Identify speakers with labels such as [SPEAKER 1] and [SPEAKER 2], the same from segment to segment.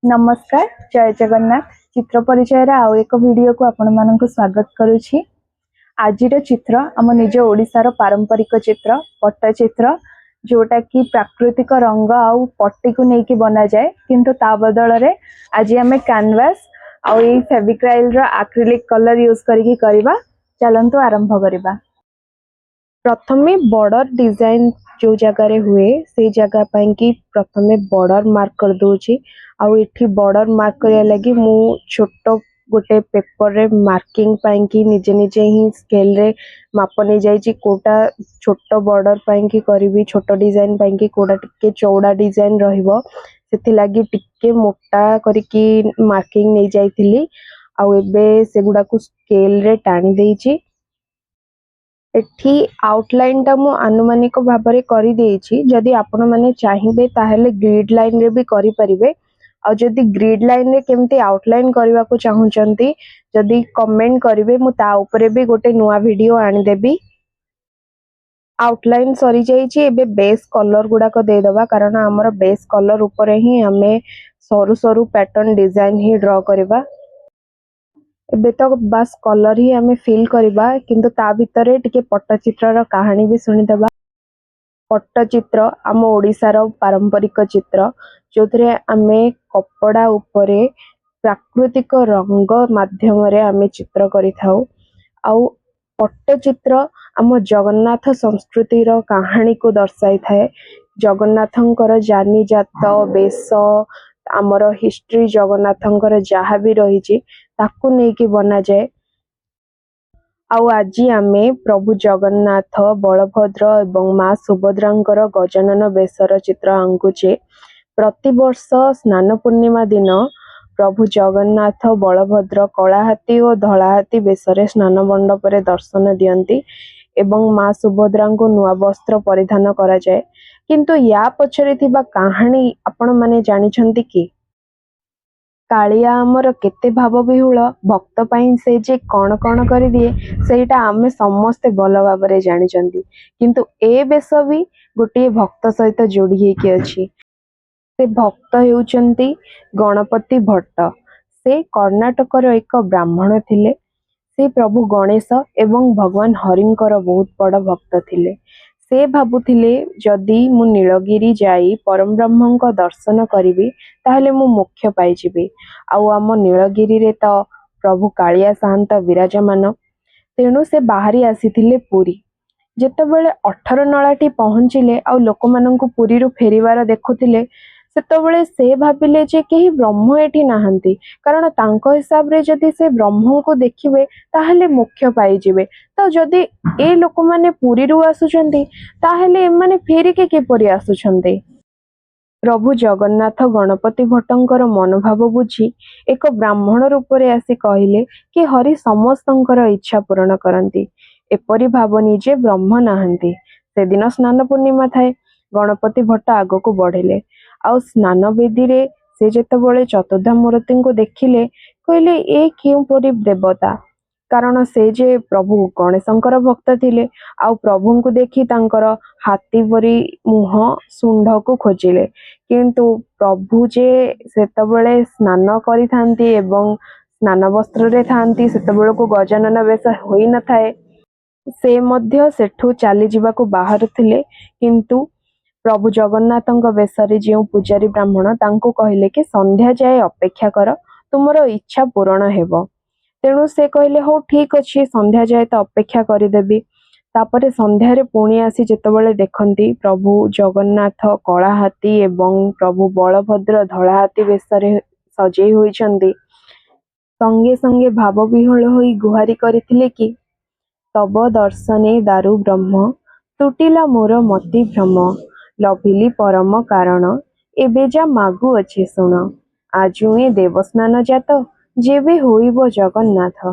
[SPEAKER 1] नमस्कार जय जगन्नाथ चित्र परिचय आउ एक वीडियो को आपण मानक स्वागत करुछि। आज चित्र आम निज ओडिशार पारंपरिक चित्र पट्टचित्र जोटा कि प्राकृतिक रंग आउ पट्टी को लेकिन बना जाए किंतु ता बदल रे आज आम कैनवास आउ ये फेविक्राइल रो एक्रिलिक कलर यूज करके करबा। चलंतु आरंभ करबा। प्रथमे बॉर्डर डिजाइन जो जगह रे हुए से जगह पाई कि प्रथमे बॉर्डर मार्क कर दोची। आउ एठी बॉर्डर मार्क करिया लगी मु छोटो गोटे पेपर रे मार्किंग पाई कि निजे निजे ही स्केल रे माप नै जाईची कोटा छोटो बॉर्डर पाई कि करबी छोटो डिजाइन पाई कि कोटा टिके चौड़ा डिजाइन रहइबो सेति लागि टिके मोटा करके मार्किंग नै जाईतिली। आउ एबे सेगुडा को स्केल रे टाणी देईची। एठी आउटलाइन टा मु अनुमानिक भाबरे करि देइछि। जदि आपण माने चाहिबे ताहेले ग्रिड लाइन रे भी करि परिबे। और जदि ग्रिड लाइन रे केमती आउटलाइन करबा को चाहुचंती जदि कमेंट करिवे मु ता ऊपरे भी गोटे नुवा वीडियो आनि देबी। आउटलाइन सरी जाइछि एबे बेस कलर गुडा को दे दबा कारण हमर बेस कलर ऊपरे ही हमें सरू सरू पैटर्न डिजाइन ही ड्रॉ करबा। एबे तो बस कलर ही हमें फिल करबा किंतु ता भितरे टिके पट्टचित्र रो कहानी भी सुनि दबा। पट्टचित्र आम ओडिशार पारंपरिक चित्र जोथरे आमे कपड़ा उपरे प्राकृतिक रंग माध्यम रे आमे चित्र करिथाउ। आउ पट्टचित्र आम जगन्नाथ संस्कृति रो कहानी को दर्शाई थाए। जगन्नाथंकर जानी जात बेस आमर हिस्ट्री जगन्नाथंकर जहा भी रही ताकू नेकी बना जाए। आउ आजी आमे प्रभु जगन्नाथ बलभद्र एवं माँ सुभद्रांकर गजानन बेसर चित्र आंकुचे। प्रतिवर्ष स्नान पूर्णिमा दिन प्रभु जगन्नाथ बलभद्र कलाहाती और धलाहाती बेसरे स्नान मंडप रे दर्शन दियंती एवं माँ सुभद्रा को नुआ वस्त्र परिधान करा जाए। किंतु या पछरे थिबा कहानी आपण माने जानिछंती कि कालिया आमर केते भाव विहुल भक्त पाई से जे कौन कौन कर दिए सेटा आमे समस्ते भल भाव रे जानिछंती। किंतु ए बेस भी गोटे भक्त सहित जोड़ी हेकी अछि। से भक्त हेउचंती गणपति भट्ट। से कर्णाटक रो एक ब्राह्मण थिले। से प्रभु गणेश एवं भगवान हरिंकर बहुत बड़ भक्त थिले। से भाबुथिले जदि मु नीलगिरी जाई परम ब्रह्मं को दर्शन करिवि ताहले मु मोक्ष पाई जिबि। आउ आम नीलगिरी रे तो प्रभु कालिया शांत विराजमान। तेणु से बाहरी आसीथिले पुरी। जेतेबेले 18 नळाटी पहुंचिले आउ लोकमानंकु पुरी रु फेरिवार देखुथिले सेतेबेले से भाबिले जे केही ब्रह्म एठी नाहंती कारण तांको हिसाब रे जदि से ब्रह्म को देखिबे ताहले मोक्ष पाई जिबे। तो जदि ए लोक माने पुरी रु आसुचंती ताहले एमाने फेरि के परि आसुचंती। प्रभु जगन्नाथ गणपति भट्टंकर मनोभाव बुझी एक ब्राह्मण रूप रे आसी कहिले कि हरि समस्तंकर इच्छा पूर्ण करंती। एपरि भावनी जे ब्रह्म नाहंती। से दिन स्नान पूर्णिमा थाए। गणपति भट्ट आगो को बढ़िले। आउ स्नान वेदी रे से जेतेबेले चतुर्धा मूर्ति को देखिले कहले ए क्यों परि देवता कारण से जे प्रभु गणेशंकर भक्त थिले। आउ प्रभु को देखि तांकर हाथी परी मुह सुंढ को खोजिले किंतु प्रभु जे सेतेबेले स्नान करि थांती एवं स्नान वस्त्र रे थांती सेतेबेले को गजानन वेश होई न थाए। से मध्य सेठू चली जिबा को बाहर थिले किंतु प्रभु जगन्नाथंक बेसरे जो पूजारी ब्राह्मण तांको कहले कि संध्या जाए अपेक्षा कर तुमरो इच्छा पूर्ण हेबो। तेणु से कहले हो ठीक अच्छे संध्या जाए तो अपेक्षा करदेवी। तापरे संध्यारे पुणी आसी जेतेबेले देखंती प्रभु जगन्नाथ कलाहाती एवं प्रभु बलभद्र धलाहाती बेसरे सजई होइछंती संगे संगे भाव विह्वल होई गुहारी करथिले कि तब दर्शने दारु ब्रह्म तुटिला मोर मति भ्रम लभिली परम कारण एबे जा मागु अछि सुन आजुए देवस्नान जात जेबे होइबो जगन्नाथ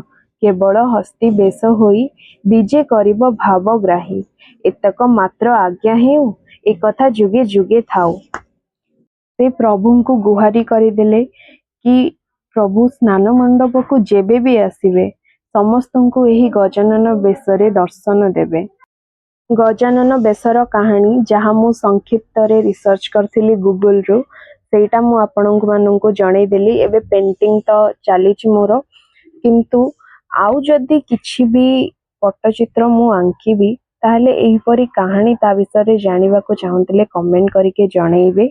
[SPEAKER 1] केवल हस्ती बेश होई विजे करिब भावग्राही एतक मात्र आज्ञा हेउ एक कथा जुगे जुगे थाउ। से प्रभु को गुहारी करदेले कि प्रभु स्नान मंडप को जेबे भी आसीबे समस्तंकु एही गजानन बेसरे दर्शन देबे। गजानन बेसर कहानी जहाँ मु संक्षिप्त रे रिसर्च करथिली गूगल रु ସେଇଟା ମୁଁ ଆପଣଙ୍କୁ ମାନଙ୍କୁ ଜଣେଇ ଦେଲି। ଏବେ पेंटिंग तो चली मोर, किंतु आउ जदि किछि भी पट्टचित्र मु आंकिबी ताहले एहिपरि कहानी ता विषय जानिबा को चाहूतिले कमेंट करके जणेइबे।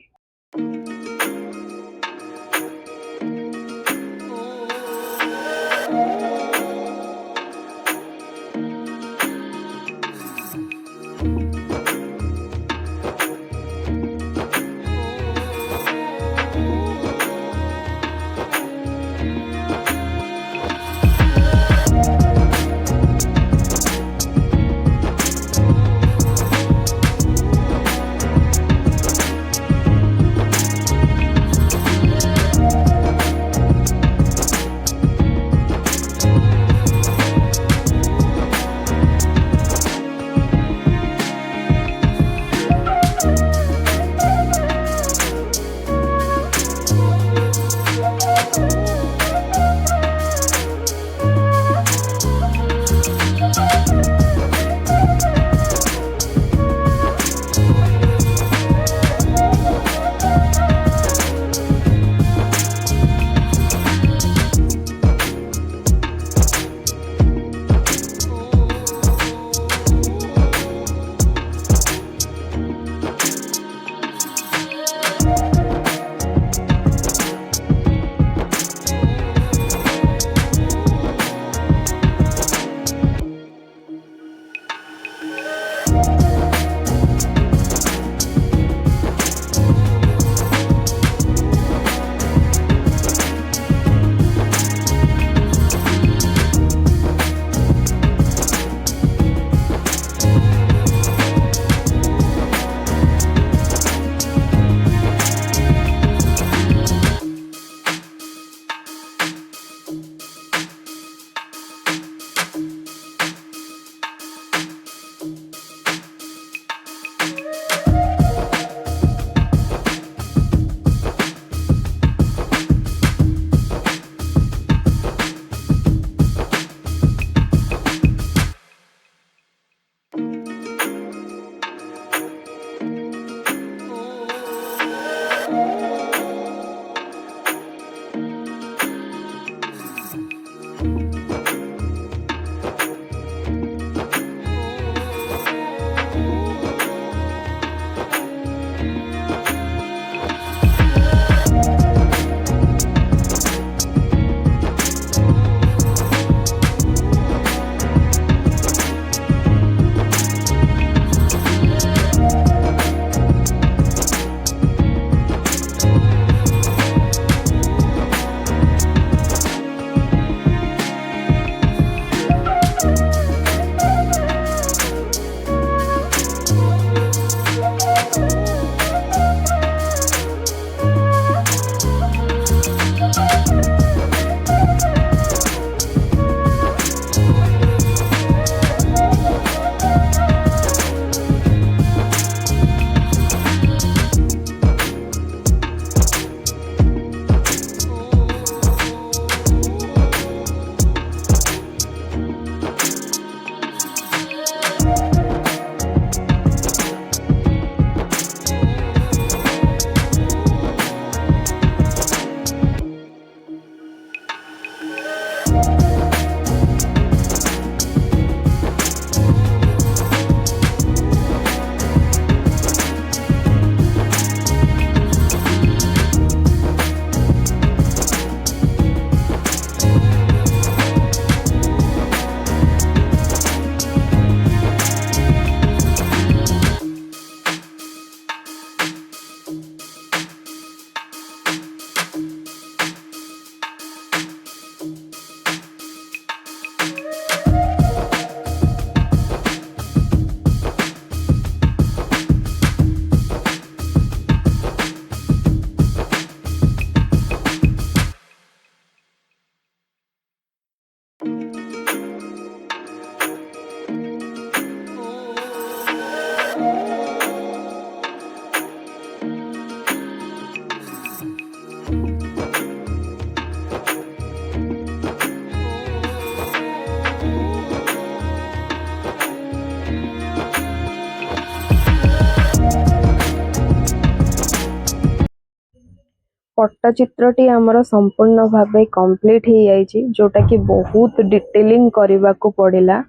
[SPEAKER 1] पट्टचित्रटी आमर संपूर्ण भावे कंप्लीट हो जाइए जोटा कि बहुत डिटेलिंग करने को पड़ेगा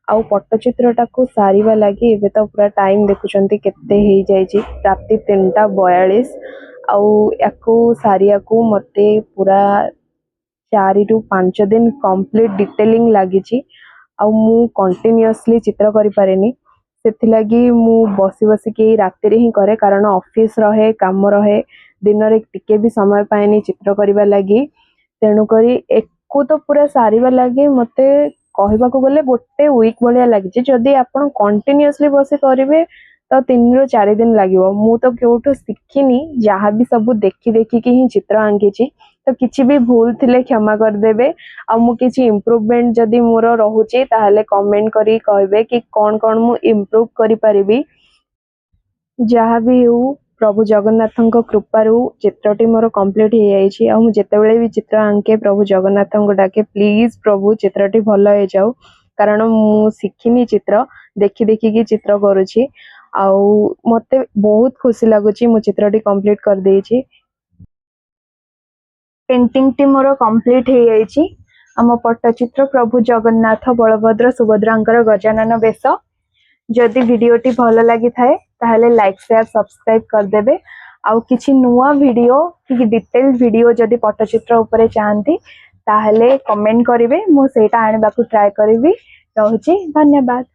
[SPEAKER 1] आउ पट्टचित्रटा को सारिबा लगी एबे तो पूरा टाइम देखुचंती केते हो जाइए राति 3:42 आउ याकू सारिया को मते पूरा 4 रु 5 दिन कंप्लीट डिटेलिंग लगी आउ मु कंटिन्यूअसली चित्र करि पारेनी सेथि लगी मु बसी बसी के राति रे ही करे कारण ऑफिस रहे काम रहे दिन रे टिके भी समय पाएनी चित्र करिबा लगी तेणु करी एको तो पूरा सारिबा लगी मते कहबा को गले गोटे वीक भलिया लागि जदी आपण कंटिन्यूअसली बसी करिवे तो 3 रु 4 दिन लागिवो मु तो केउठो सिखिनी जहाँ भी सब देखी देखी के ही चित्र आंकी तो किछि भी भूल थिले क्षमा कर देबे आ मु किछि इम्प्रूवमेंट जदी मोर रहूची ताहले कमेंट करी कहबे कि कोन कोन मु इम्प्रूव करि परिबी जहाँ भी हो प्रभु जगन्नाथଙ୍କ कृपारू चित्रटी मोर कंप्लीट हो जाइए आ जितेबले भी चित्र आंके प्रभु जगन्नाथ डाके प्लीज प्रभु चित्रटी भल हो जाऊ कारण मु शिखिनी चित्र देखी देखी की चित्र करुची आउ मते बहुत खुशी लगुची मु चित्रटी कंप्लीट कर देइची पेंटिंग टी मोर कंप्लीट हो जाइए आम पट्टचित्र प्रभु जगन्नाथ बलभद्र सुभद्रांकर गजानन बेश जदि वीडियोटी भल लगी थाए ताहले लाइक शेयर सब्सक्राइब कर देबे आउ किछि नुवा वीडियो कि डिटेल वीडियो जदि पट्टचित्र उपरे चाहंती ताहले कमेंट करिवे मु सेटा आनिबा को ट्राई करिवि रहूची धन्यवाद।